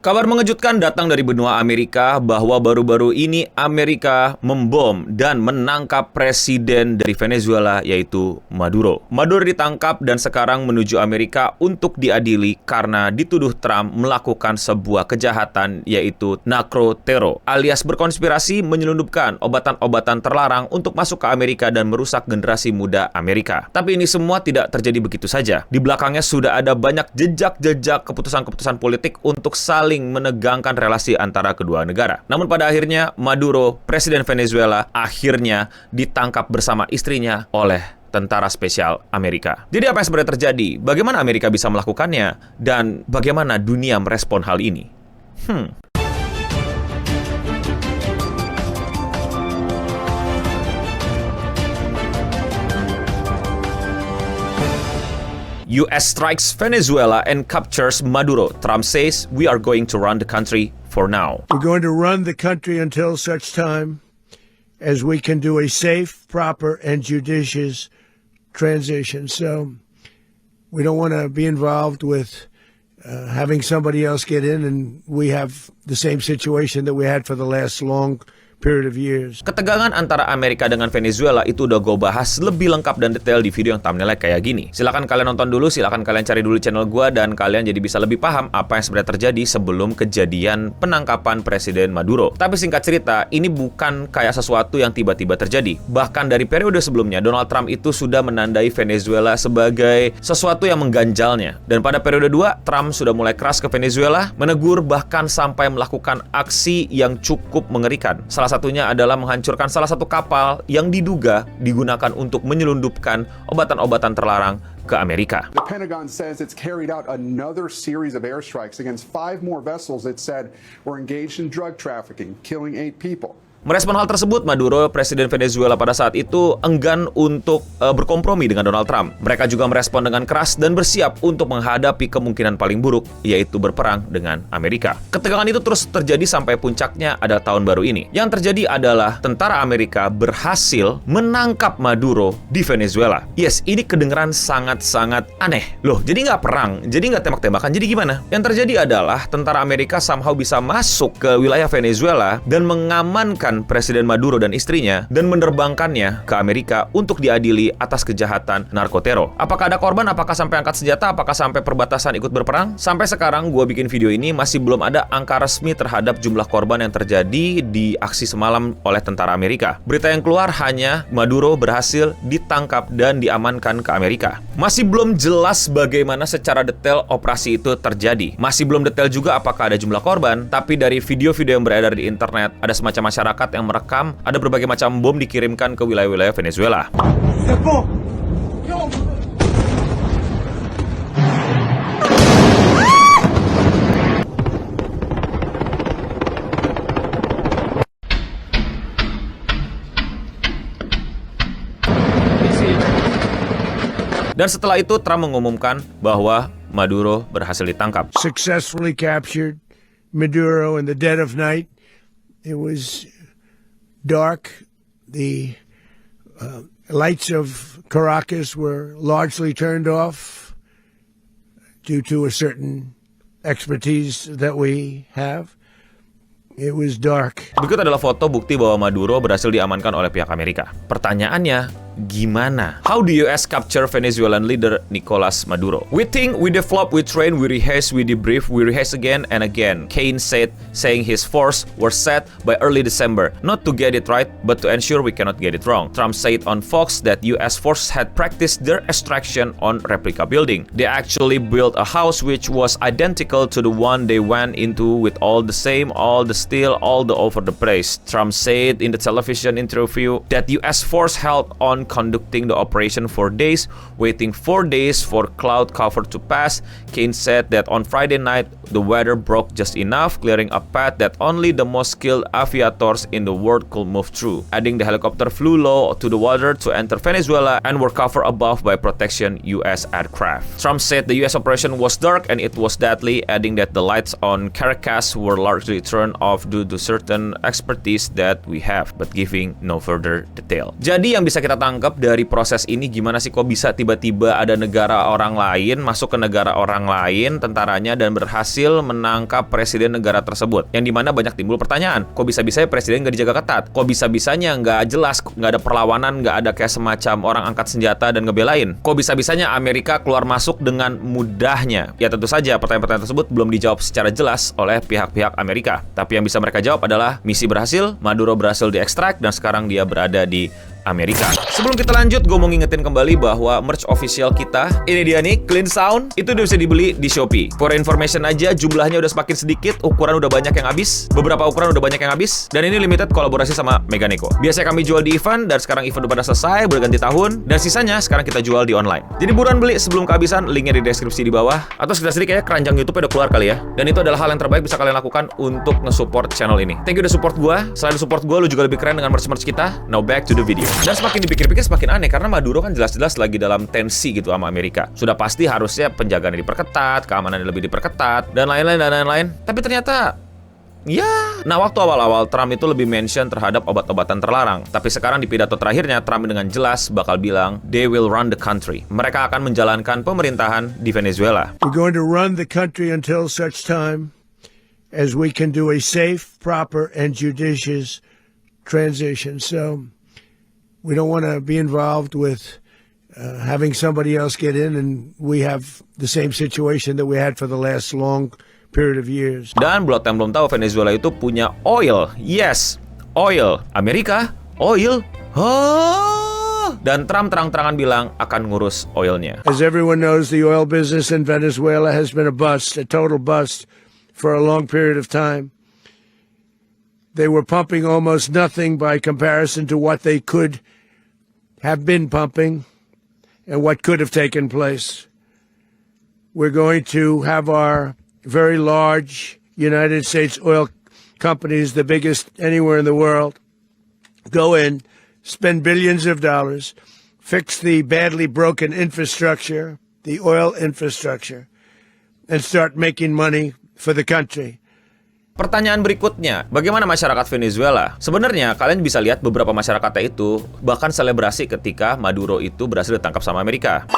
Kabar mengejutkan datang dari benua Amerika bahwa baru-baru ini Amerika membom dan menangkap presiden dari Venezuela yaitu Maduro. Maduro ditangkap dan sekarang menuju Amerika untuk diadili karena dituduh Trump melakukan sebuah kejahatan yaitu narkoteror alias berkonspirasi menyelundupkan obatan-obatan terlarang untuk masuk ke Amerika dan merusak generasi muda Amerika. Tapi ini semua tidak terjadi begitu saja. Di belakangnya sudah ada banyak jejak-jejak keputusan-keputusan politik untuk saling menegangkan relasi antara kedua negara. Namun pada akhirnya Maduro, presiden Venezuela, akhirnya ditangkap bersama istrinya oleh tentara spesial Amerika. Jadi apa yang sebenarnya terjadi? Bagaimana Amerika bisa melakukannya? Dan bagaimana dunia merespon hal ini? US strikes Venezuela and captures Maduro. Trump says we are going to run the country for now. We're going to run the country until such time as we can do a safe, proper, and judicious transition. So we don't want to be involved with having somebody else get in, and we have the same situation that we had for the last long period of years. Ketegangan antara Amerika dengan Venezuela itu udah gue bahas lebih lengkap dan detail di video yang thumbnailnya kayak gini. Silakan kalian nonton dulu, silakan kalian cari dulu channel gue dan kalian jadi bisa lebih paham apa yang sebenarnya terjadi sebelum kejadian penangkapan Presiden Maduro. Tapi singkat cerita, ini bukan kayak sesuatu yang tiba-tiba terjadi. Bahkan dari periode sebelumnya, Donald Trump itu sudah menandai Venezuela sebagai sesuatu yang mengganjalnya. Dan pada periode 2, Trump sudah mulai keras ke Venezuela, menegur bahkan sampai melakukan aksi yang cukup mengerikan. Salah satunya adalah menghancurkan salah satu kapal yang diduga digunakan untuk menyelundupkan obatan-obatan terlarang ke Amerika. The Pentagon says it's carried out another series of airstrikes against 5 more vessels it said were engaged in drug trafficking, killing 8 people. Merespon hal tersebut, Maduro, presiden Venezuela pada saat itu enggan untuk berkompromi dengan Donald Trump. Mereka juga merespon dengan keras dan bersiap untuk menghadapi kemungkinan paling buruk, yaitu berperang dengan Amerika. Ketegangan itu terus terjadi sampai puncaknya adalah tahun baru ini. Yang terjadi adalah tentara Amerika berhasil menangkap Maduro di Venezuela. Yes, ini kedengeran sangat-sangat aneh. Loh, jadi nggak perang, jadi nggak tembak-tembakan, jadi gimana? Yang terjadi adalah tentara Amerika somehow bisa masuk ke wilayah Venezuela dan mengamankan Presiden Maduro dan istrinya dan menerbangkannya ke Amerika untuk diadili atas kejahatan narkoteror. Apakah ada korban? Apakah sampai angkat senjata? Apakah sampai perbatasan ikut berperang? Sampai sekarang gue bikin video ini masih belum ada angka resmi terhadap jumlah korban yang terjadi di aksi semalam oleh tentara Amerika. Berita yang keluar hanya Maduro berhasil ditangkap dan diamankan ke Amerika. Masih belum jelas bagaimana secara detail operasi itu terjadi. Masih belum detail juga apakah ada jumlah korban, tapi dari video-video yang beredar di internet, ada semacam masyarakat yang merekam ada berbagai macam bom dikirimkan ke wilayah-wilayah Venezuela. Dan setelah itu Trump mengumumkan bahwa Maduro berhasil ditangkap. Successfully captured Maduro in the dead of night. It was dark. The lights of Caracas were largely turned off due to a certain expertise that we have. It was dark. Berikut adalah foto bukti bahwa Maduro berhasil diamankan oleh pihak Amerika. Pertanyaannya, gimana? How do US capture Venezuelan leader Nicolas Maduro? We think, we develop, we train, we rehearse, we debrief, we rehearse again and again. Kane said, saying his force were set by early December, not to get it right, but to ensure we cannot get it wrong. Trump said on Fox that US forces had practiced their extraction on replica building. They actually built a house which was identical to the one they went into with all the same, all the steel, all the over the place. Trump said in the television interview that US force held on conducting the operation for days, waiting 4 days for cloud cover to pass. Kane said that on Friday night, the weather broke just enough, clearing a path that only the most skilled aviators in the world could move through. Adding the helicopter flew low to the water to enter Venezuela and were covered above by protection US aircraft. Trump said the US operation was dark and it was deadly, adding that the lights on Caracas were largely turned off due to certain expertise that we have, but giving no further detail. Jadi yang bisa kita tangkap tangkap dari proses ini gimana sih kok bisa tiba-tiba ada negara orang lain masuk ke negara orang lain tentaranya dan berhasil menangkap presiden negara tersebut. Yang dimana banyak timbul pertanyaan, kok bisa-bisanya presiden nggak dijaga ketat? Kok bisa-bisanya nggak jelas, nggak ada perlawanan, nggak ada kayak semacam orang angkat senjata dan ngebelain? Kok bisa-bisanya Amerika keluar masuk dengan mudahnya? Ya tentu saja pertanyaan-pertanyaan tersebut belum dijawab secara jelas oleh pihak-pihak Amerika. Tapi yang bisa mereka jawab adalah misi berhasil, Maduro berhasil diekstrak dan sekarang dia berada di Amerika. Sebelum kita lanjut, gue mau ngingetin kembali bahwa merch official kita, ini dia nih, Clean Sound, itu udah bisa dibeli di Shopee. For information aja, jumlahnya udah semakin sedikit, ukuran udah banyak yang habis, beberapa ukuran udah banyak yang habis, dan ini limited kolaborasi sama Meganeko. Biasanya kami jual di event, dan sekarang event udah pada selesai, berganti tahun, dan sisanya sekarang kita jual di online. Jadi buruan beli sebelum kehabisan, linknya di deskripsi di bawah, atau sekitar sedikit kayaknya keranjang YouTube udah keluar kali ya. Dan itu adalah hal yang terbaik bisa kalian lakukan untuk nge-support channel ini. Thank you udah support gue. Selain support gue, lu juga lebih keren dengan merch-merch kita. Now back to the video. Dan semakin dipikir-pikir semakin aneh karena Maduro kan jelas-jelas lagi dalam tensi gitu sama Amerika. Sudah pasti harusnya penjagaannya diperketat, keamanannya lebih diperketat, dan lain-lain. Tapi ternyata nah waktu awal-awal Trump itu lebih mention terhadap obat-obatan terlarang. Tapi sekarang di pidato terakhirnya Trump dengan jelas bakal bilang they will run the country. Mereka akan menjalankan pemerintahan di Venezuela. We're going to run the country until such time as we can do a safe, proper, and judicious transition. So we don't want to be involved with having somebody else get in and we have the same situation that we had for the last long period of years. Dan buat yang belum tahu, Venezuela itu punya oil. Yes, oil. Amerika, oil. Dan Trump terang-terangan bilang akan ngurus oilnya. As everyone knows, the oil business in Venezuela has been a bust, a total bust for a long period of time. They were pumping almost nothing by comparison to what they could have been pumping and what could have taken place. We're going to have our very large United States oil companies, the biggest anywhere in the world, go in, spend billions of dollars, fix the badly broken infrastructure, the oil infrastructure, and start making money for the country. Pertanyaan berikutnya, bagaimana masyarakat Venezuela? Sebenarnya kalian bisa lihat beberapa masyarakatnya itu bahkan selebrasi ketika Maduro itu berhasil ditangkap sama Amerika.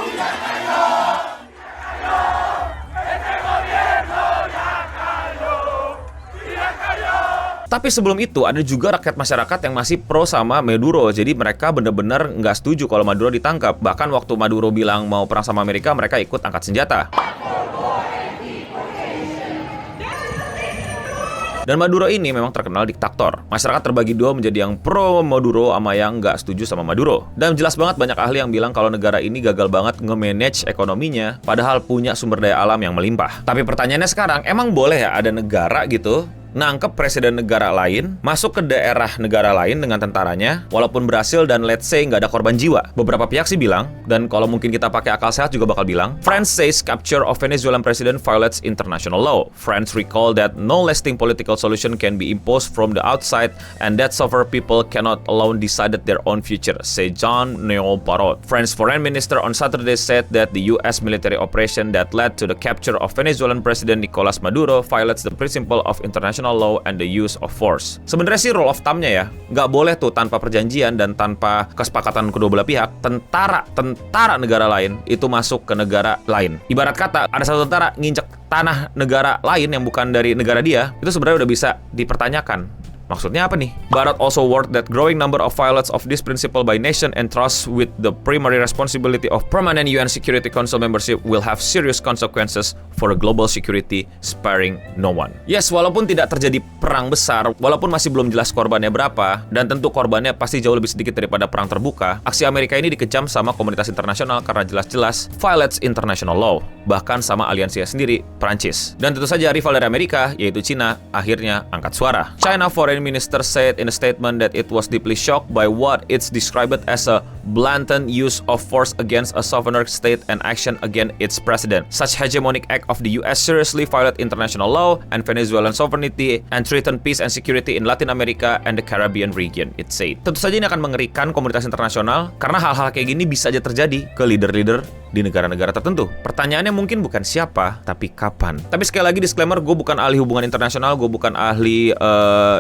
Tapi sebelum itu ada juga rakyat masyarakat yang masih pro sama Maduro. Jadi mereka benar-benar nggak setuju kalau Maduro ditangkap. Bahkan waktu Maduro bilang mau perang sama Amerika, mereka ikut angkat senjata. Dan Maduro ini memang terkenal diktator. Masyarakat terbagi dua menjadi yang pro Maduro sama yang nggak setuju sama Maduro. Dan jelas banget banyak ahli yang bilang kalau negara ini gagal banget nge-manage ekonominya, padahal punya sumber daya alam yang melimpah. Tapi pertanyaannya sekarang, emang boleh ya ada negara gitu nangkep presiden negara lain, masuk ke daerah negara lain dengan tentaranya, walaupun berhasil dan let's say nggak ada korban jiwa? Beberapa pihak sih bilang, dan kalau mungkin kita pakai akal sehat juga bakal bilang, France says capture of Venezuelan president violates international law. France recall that no lasting political solution can be imposed from the outside and that sovereign people cannot alone decide their own future, say Jean-Noël Barrot. French foreign minister on Saturday said that the US military operation that led to the capture of Venezuelan president Nicolas Maduro violates the principle of international law and the use of force. Sebenarnya sih rule of thumb-nya ya, nggak boleh tuh tanpa perjanjian dan tanpa kesepakatan kedua belah pihak, tentara negara lain itu masuk ke negara lain. Ibarat kata, ada satu tentara nginjek tanah negara lain yang bukan dari negara dia, itu sebenarnya udah bisa dipertanyakan. Maksudnya apa nih? Barrot also warned that growing number of violations of this principle by nation entrusted with the primary responsibility of permanent UN Security Council membership will have serious consequences for global security, sparing no one. Yes, walaupun tidak terjadi perang besar, walaupun masih belum jelas korbannya berapa, dan tentu korbannya pasti jauh lebih sedikit daripada perang terbuka, aksi Amerika ini dikecam sama komunitas internasional karena jelas-jelas violates international law, bahkan sama aliansinya sendiri, Prancis. Dan tentu saja rival dari Amerika, yaitu Cina, akhirnya angkat suara. China Foreign Minister said in a statement that it was deeply shocked by what it's described as a blatant use of force against a sovereign state and action against its president. Such hegemonic act of the US seriously violate international law and Venezuelan sovereignty and threaten peace and security in Latin America and the Caribbean region, it said. Tentu saja ini akan mengerikan komunitas internasional karena hal-hal kayak gini bisa aja terjadi ke leader-leader di negara-negara tertentu. Pertanyaannya mungkin bukan siapa, tapi kapan. Tapi sekali lagi disclaimer, gue bukan ahli hubungan internasional, gue bukan ahli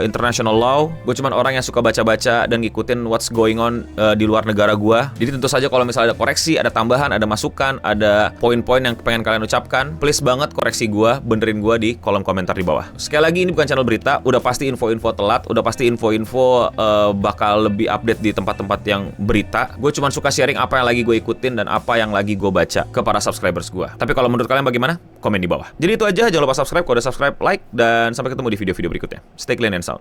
internasional international law. Gue cuman orang yang suka baca-baca dan ngikutin what's going on di luar negara gue. Jadi tentu saja kalau misalnya ada koreksi, ada tambahan, ada masukan, ada poin-poin yang pengen kalian ucapkan, please banget koreksi gue, benerin gue di kolom komentar di bawah. Sekali lagi, ini bukan channel berita, udah pasti info-info telat, udah pasti info-info bakal lebih update di tempat-tempat yang berita. Gue cuma suka sharing apa yang lagi gue ikutin dan apa yang lagi gue baca ke para subscribers gue. Tapi kalau menurut kalian bagaimana? Komen di bawah. Jadi itu aja, jangan lupa subscribe. Kalau udah subscribe, like, dan sampai ketemu di video-video berikutnya. Stay clean and sound.